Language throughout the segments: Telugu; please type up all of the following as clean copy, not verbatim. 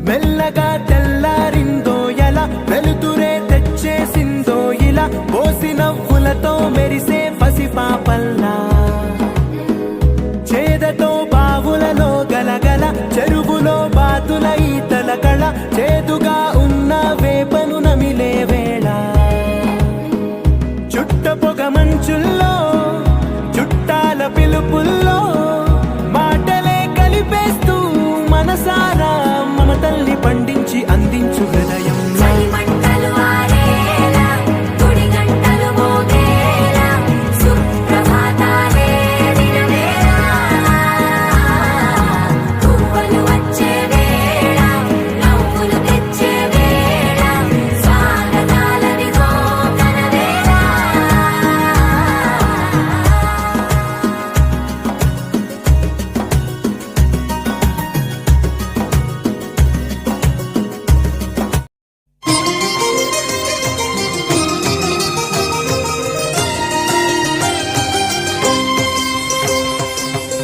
మెల్లగా తెల్లారిందో ఎలా వెలుతురే తెచ్చేసిందో ఇలా పోసి నవ్వులతో మెరిసే పసిపాపల్లా చేదతో బావులలో గలగల చెరువులో బాతుల ఈతల కళ చేదుగా ఉన్న వేపను నమిలే వేళ చుట్ట పొగ మంచుల్లో చుట్టాల పిలుపుల్లో మాటలే కలిపేస్తూ మనసారా మమతల్ని పండించి అందించు హృదయం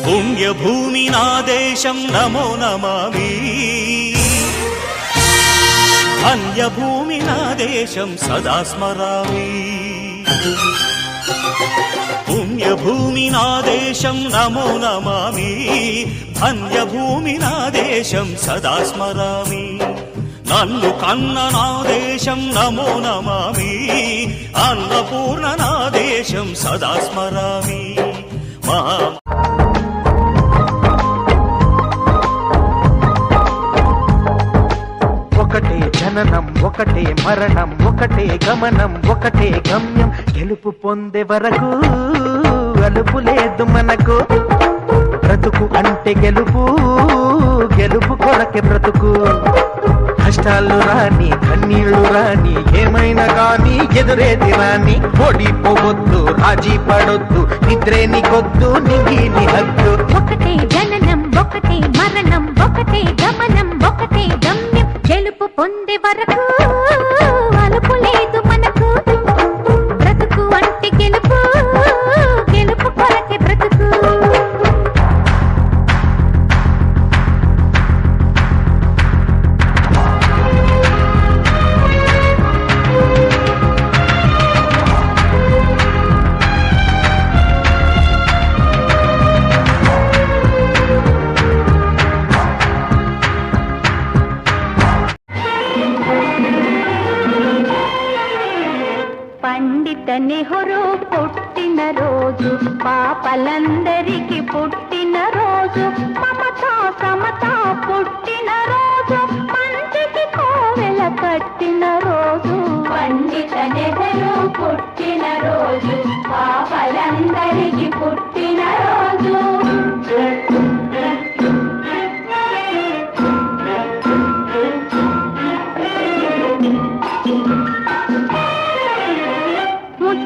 పుణ్యభూమి నా దేశం నమో నమామి అన్యభూమి నా దేశం సదా స్మరామి పుణ్యభూమి నా దేశం నమో నమామి ధన్యభూమి నా దేశం సదా స్మరామి నన్ను కన్న నా దేశం నమో నమామి అన్నపూర్ణ నా దేశం సదా స్మరామి మహా ఒకటే జననం ఒకటే మరణం ఒకటే గమనం ఒకటే గమ్యం గెలుపు పొందే వరకు అలుపు లేదు మనకు బ్రతుకు అంటే గెలుపు గెలుపు కొరకే బ్రతుకు కష్టాలు రాని కన్నీళ్లు రాని ఏమైనా కానీ ఎదురేది రాని ఓడిపోవద్దు రాజీ పడొద్దు నిద్రే నీకొద్దు నింగి నీ హద్దు ఒకటే జననం ఒకటే మరణం ఒకటే గమనం ఒకటే గమ్యం గెలుపు పొందే వరకు అలుపు లేదు మనకు బ్రతుకు అంటే గెలుపు గెలుపు కొరకే బ్రతుకు పండిత నెహ్రూ పుట్టిన రోజు పాపలందరికీ పుట్టిన రోజు మమతా సమతా పుట్టిన రోజు మంచికి కోవెల కట్టిన రోజు పండిత నెహ్రూ పుట్టిన రోజు పాపలందరికీ పుట్టిన రోజు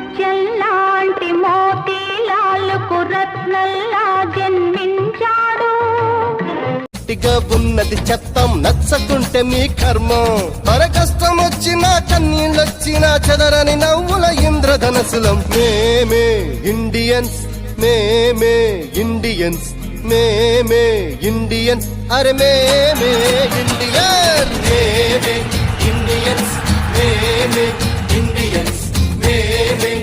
ముత్యంలాంటి మోతీలాలకు రత్నల్లా జన్మించాడు గట్టిగా ఉన్నది చెత్తం నచ్చకుంటే మీ కర్మం పర కష్టం వచ్చినా కన్నీళ్ళొచ్చినా చెదరని నవ్వుల ఇంద్రధనసులం మేమే ఇండియన్స్ మేమే ఇండియన్స్ మేమే ఇండియన్స్ అరే మేమే ఇండియన్ మేమే ఇండియన్స్ మేమే ఇండియన్స్ మేమే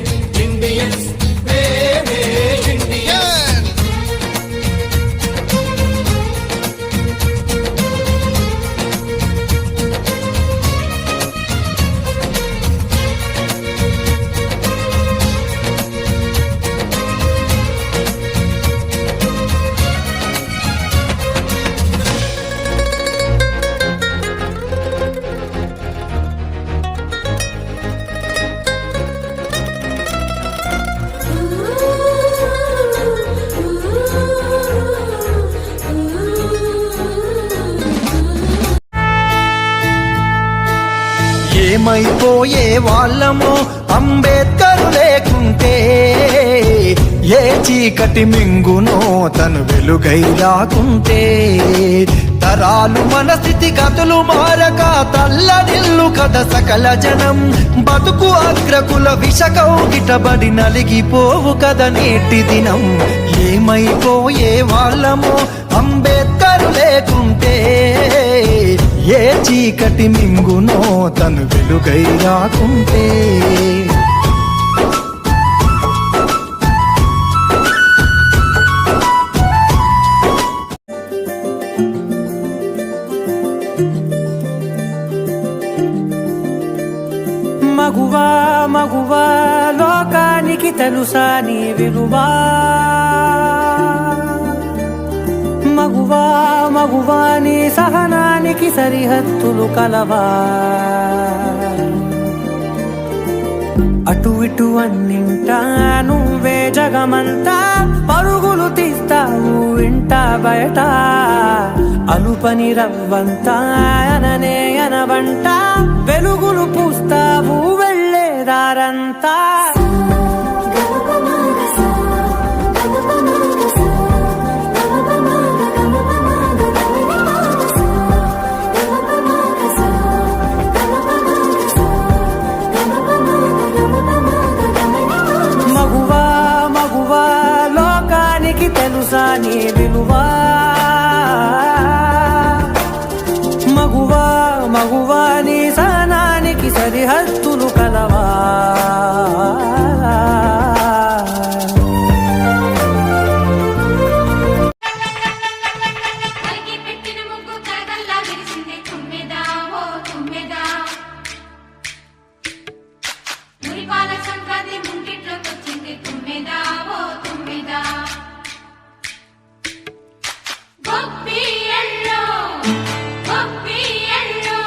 ఇండియన్స్ మేమే ఇండియన్ ఏమైపోయే వాళ్ళమో అంబేద్కర్ లేకుంటే, ఏ చీకటి మింగునో తను వెలుగై రాకుంటే, తరాలు మన స్థితిగతులు మారక తల్లడిల్లు కథ సకల జనం, బతుకు అగ్రకుల విషకౌగిటబడి నలిగిపోవు కథ నేటి దినం. ఏమైపోయే వాళ్ళమో అంబేద్కర్ లేకుంటే, ఏ చీకటి మింగునో తను వెలుగై రాకుంటే. మగువా మగువా లోకానికి తెలుసా నీ విలువా, మగువా మగువా నీ సహనానికి సరిహద్దులు కలవా. అటు ఇటు అన్నింటా నువ్వే జగమంతా, పరుగులు తీస్తావు ఇంట బయట, అలుపని రవ్వంతా అననే అనవంట, వెలుగులు పూస్తావు వెళ్ళేదారంతా. మగువా మగువా లోకానికి తెలుసా నీ విలువా, మగువా మగువా నీ సహనానికి సరిహద్దులు కలవా. పెట్టిన ముగ్గు కరగల్లా విరిసింది తుమ్మెదా ఓ తుమ్మెదా, మురిపాల సంక్రాంతి ముంగిట్లోకి వచ్చింది తుమ్మెదా ఓ తుమ్మెదా. గొప్పి ఎల్లో గొప్పి ఎల్లో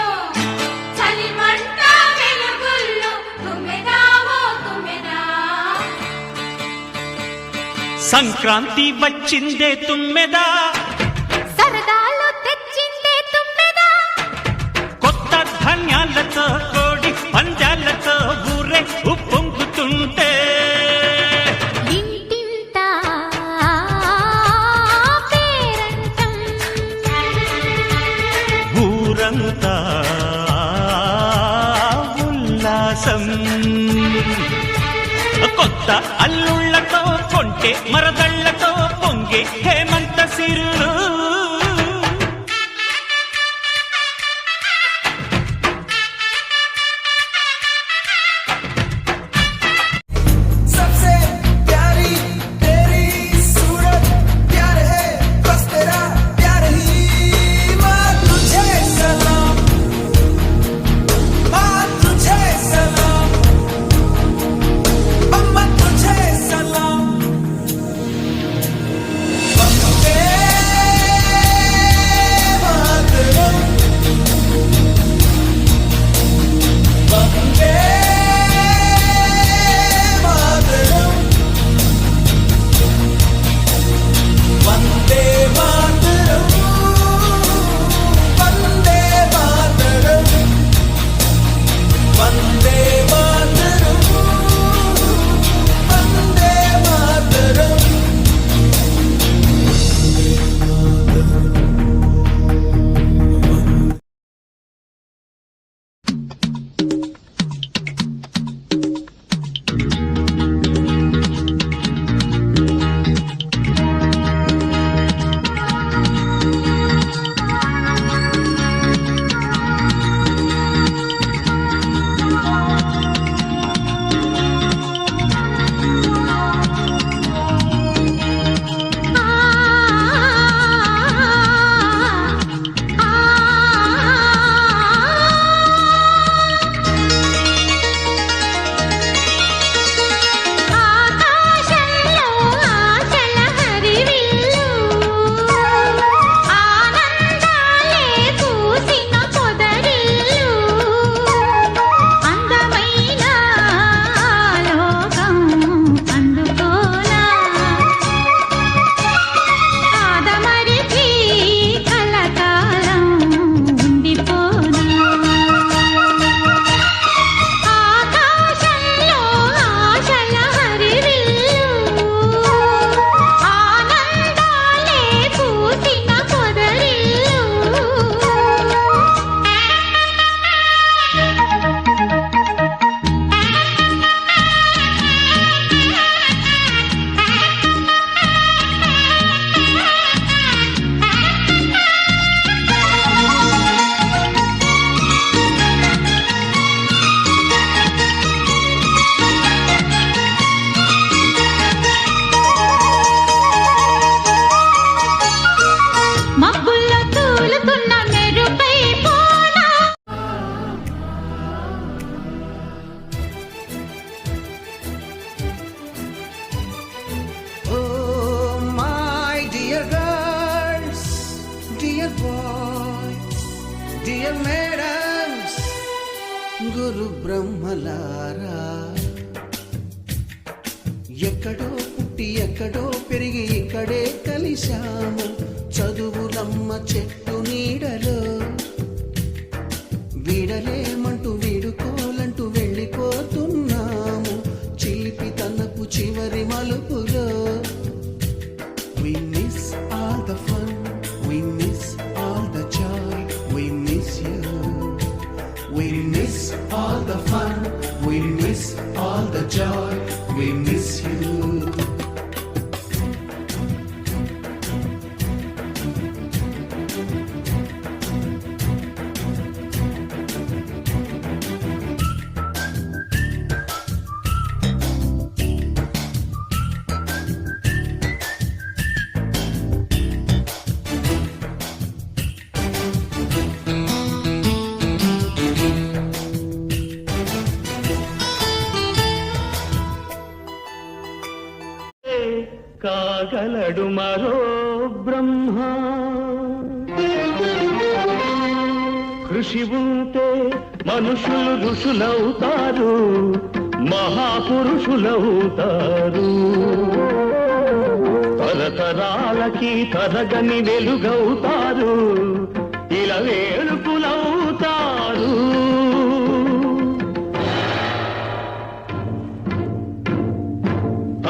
చలిమంట వెలుగుల్లో తుమ్మెదా ఓ తుమ్మెదా. సంక్రాంతి వచ్చిందే తుమ్మెదా, సరదాలు తెచ్చిందే తుమ్మెదా, కొత్త ధాన్యాలతో కోడి పంజాలతో ఊరే ఉప్పొంగుతుంటే, ఇంటింటా పేరంటం, ఊరంతా ఉల్లాసం. కొత్త అల్లుళ్లతో కొంటే మరదళ్లతో పొంగే హేమంత సిరులు. सबसे प्यारी तेरी सूरत, प्यार है बस तेरा प्यार ही। माँ तुझे सलाम, माँ तुझे सलाम, अम्मा तुझे सलाम, बम्बे డియర్ మేడమ్స్ గురు బ్రహ్మలారా ఎక్కడో పుట్టి ఎక్కడో పెరిగి ఇక్కడే కలిశాము చదువులమ్మ చెట్టు నీడలో వీడలేమంటూ వీడుకోలంటూ వెళ్ళిపోతున్నాము చిలిపి తనపు చివరి మలుపులో We miss all the fun, we miss all the joy, we miss you. We miss all the fun, we miss all the joy, we miss you. కాగలడు మరో బ్రహ్మ కృషి ఉంటే మనుషులు ఋషులవుతారు మహాపురుషులవుతారు తరతరాలకి తరగని వెలుగవుతారు ఇలా వేడుకులవుతారు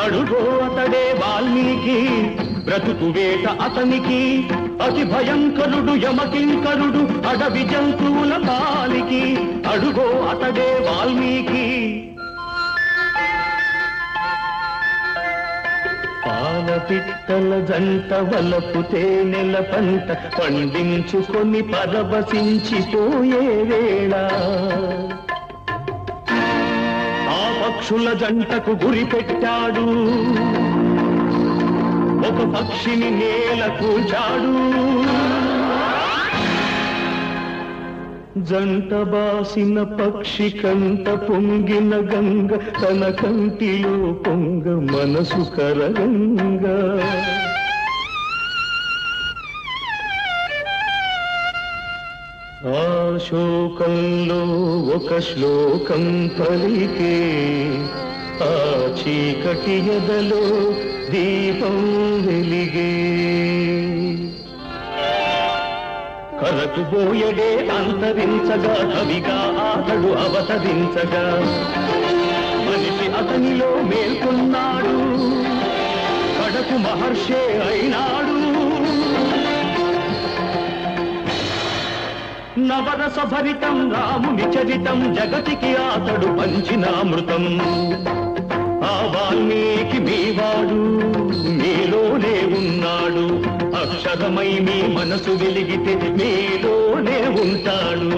అడుగో అతడే వాల్మీకి బ్రతుకు వేట అతనికి అతి భయంకరుడు యమకింకరుడు అడవి జంతువుల పాలికి అడుగో అతడే వాల్మీకి పాలపిట్టల జంట వలపు తేనెల పంట పండించుకొని పరవశించిపోయే వేళ పక్షుల జంటకు గురి పెట్టాడు ఒక పక్షిని నేల కూల్చాడు జంట బాసిన పక్షి కంట పొంగిన గంగ తన కంటిలో పొంగ మనసు కరగంగా ఆ శోకంలో ఒక శ్లోకం పలికే ఆ చీకటి ఎదలో దీపం వెలిగే కరకు బోయడే అంతరించగా కవిగా అతడు అవతరించగా మనిషి అతనిలో మేల్కొన్నాడు కడకు మహర్షే అయినాడు నవరస భరితం రాముని చరితం జగతికి అతడు పంచినామృతం ఆ వాల్మీకి మీవాడు మీలోనే ఉన్నాడు అక్షరమై మీ మనసు వెలిగితే మీలోనే ఉంటాడు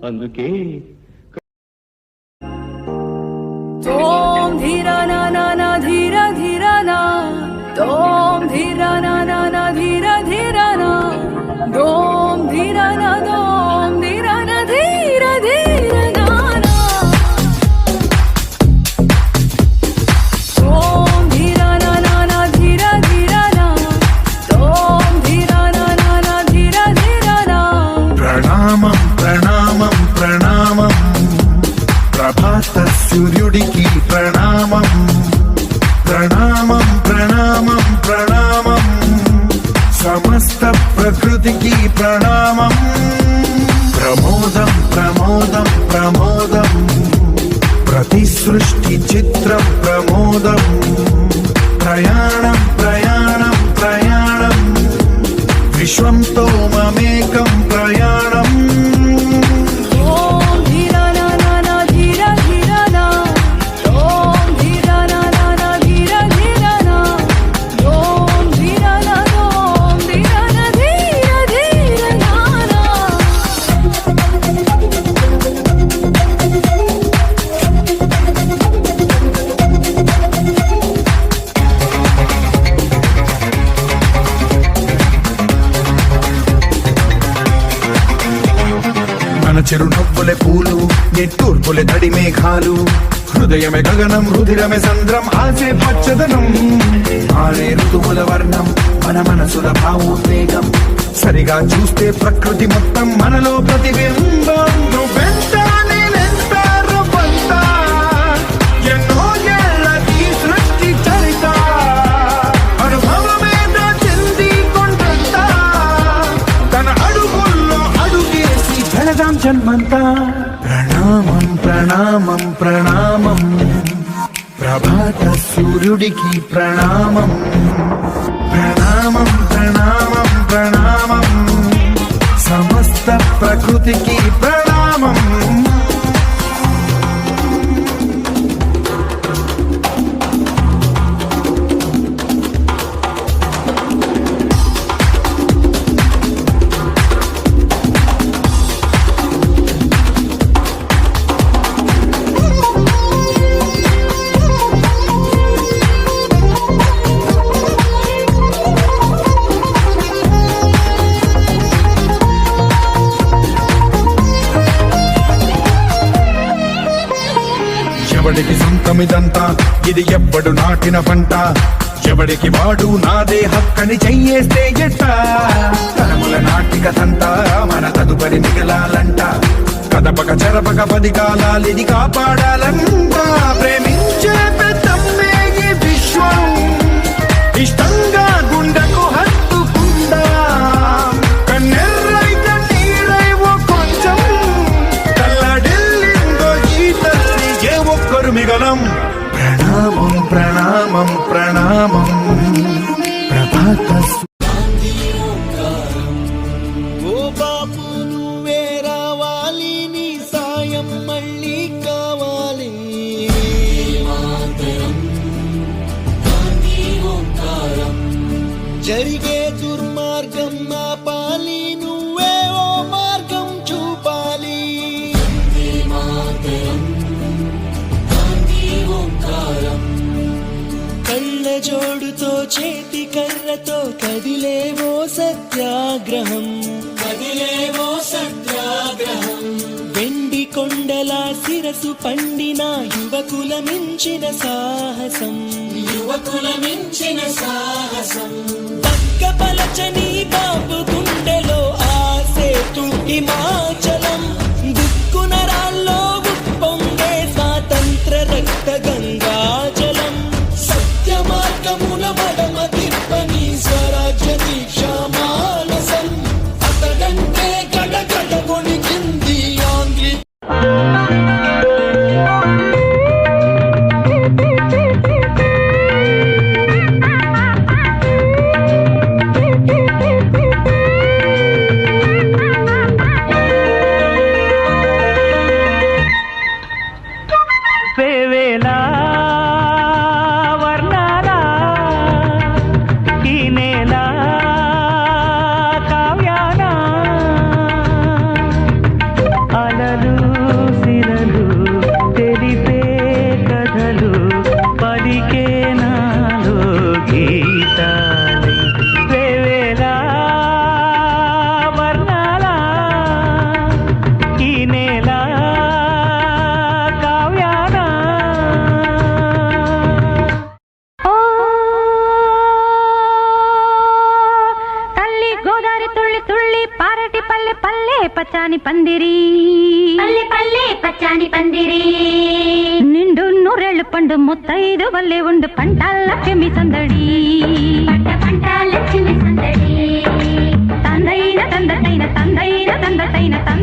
అందుకే తోం ధీరా నా నా నా ధీరా ధీరా నా తోం ధీరా నా నా నా ధీరా ధీరా నా దోం ధీరా నా దోం ధీరా నా ధీరా ధీరా నా నా తోం ధీరా నా నా నా ధీరా ధీరా నా తోం ధీరా నా నా నా ధీరా ధీరా నా ప్రణామం ప్రణామం ప్రణామం ప్రభాత సూర్యుడికి ప్రణామం ప్రణామం ప్రణామం ప్రణామం సమస్త ప్రకృతికి ప్రణామం ప్రమోదం ప్రమోదం ప్రమోదం ప్రతి సృష్టి చిత్రం ప్రమోదం ప్రయాణం ప్రయాణం ప్రయాణం విశ్వంతో మమేకం ప్రయాణం ఓం ధీరా నా నా నా ధీరా ధీరా నా ఓం ధీరా నా నా నా ధీరా ధీరా నా ఓం ధీరా నా ఓం ధీరా నా ధీరా ధీరా నా నా మన చిరునవ్వులే పూలు నిట్టూర్పులే తడి మేఘాలు హృదయమే గగనం రుధిరమే సంద్రం ఆసే పచ్చదనం ఆరే ఋతువుల వర్ణం మన మనసుల భావోద్వేగం సరిగా చూస్తే ప్రకృతి మొత్తం మనలో ప్రతిబింబం. నువ్వెంత నేనెంత రవ్వంత, ఎన్నో ఏళ్ళది సృష్టి చరిత, అనుభవమేదో చెంది కొండంత, తన అడుగుల్లో అడుగేసి జడదాం జన్మంతా. ప్రణామం ప్రణామం ప్రణామం, ప్రభాత సూర్యుడికి ప్రణామం. ప్రణామం ప్రణామం ప్రణామం, సమస్త ప్రకృతికి ప్రణామం. ఎవడికి సొంతమిదంతా, ఇది ఎవ్వడు నాటిన పంట, ఎవడికి వాడు నాదే హక్కని చెయ్యేస్తే ఎట్ట. తరముల నాటిక సంత మన తదుపరి మిగలాలంట, కదపక చెరపక 10 కాలాలిది కాపాడాలంట. ప్రేమించే పెద్దమ్మే ఈ విశ్వం, ఇష్టంగా గుండెకు హత్తుకుందా, కన్నెర్రై కన్నీరై ఓ కొంచెం తల్లడిల్లిందో ఈ తల్లి ఏ ఒక్కరు మిగలం. ప్రణామం ప్రణామం ప్రణామం, ప్రభాత ఓ బాపు నువ్వే రావాలి, నీ సాయం మళ్ళీ కావాలి. జరిగే దుర్మార్గం ఆపాలి, నువ్వే ఓ మార్గం చూపాలి. కళ్ళ జోడుతో చేతి కర్రతో కదిలేవో సత్యాగ్రహం, కదిలేవో సత్యాగ్రహం. వెండి కొండల శిరసు పండిన యువకుల మించిన సాహసం, యువకుల మించిన సాహసం. పక్క పలచని బాబు గుండెలో ఆసేతు హిమాచలం, దుక్కున రాల్లో ఉప్పొంగే స్వాతంత్ర రక్త గంగాజలం. సత్య మార్గముల మడమ తిప్పని స్వరాజ్య దీక్ష మానసం, అతడంటే గడగడ కొనికింది ఆంగ్లి. వేవేలా వర్ణాలా ఈ నేల కావ్యాన, అలలు సిరలు తెలిపే కథలు పలికే నాలో గీతాలే. వేవేలా వర్ణాలా ఈ నేల ఓ తల్లి గోదారి తుళ్ళి తుళ్ళి పారటి పల్లె పల్లె పచ్చాని పందిరి, పల్లె పల్లె పచ్చాని పందిరి. నిండు నూరేళ్లు పండు ముత్తైదు వల్లే ఉండు పంటాల లక్ష్మి సందడి, పంటాల లక్ష్మి సందడి. తందైన తందైన తందైన తందైన తంద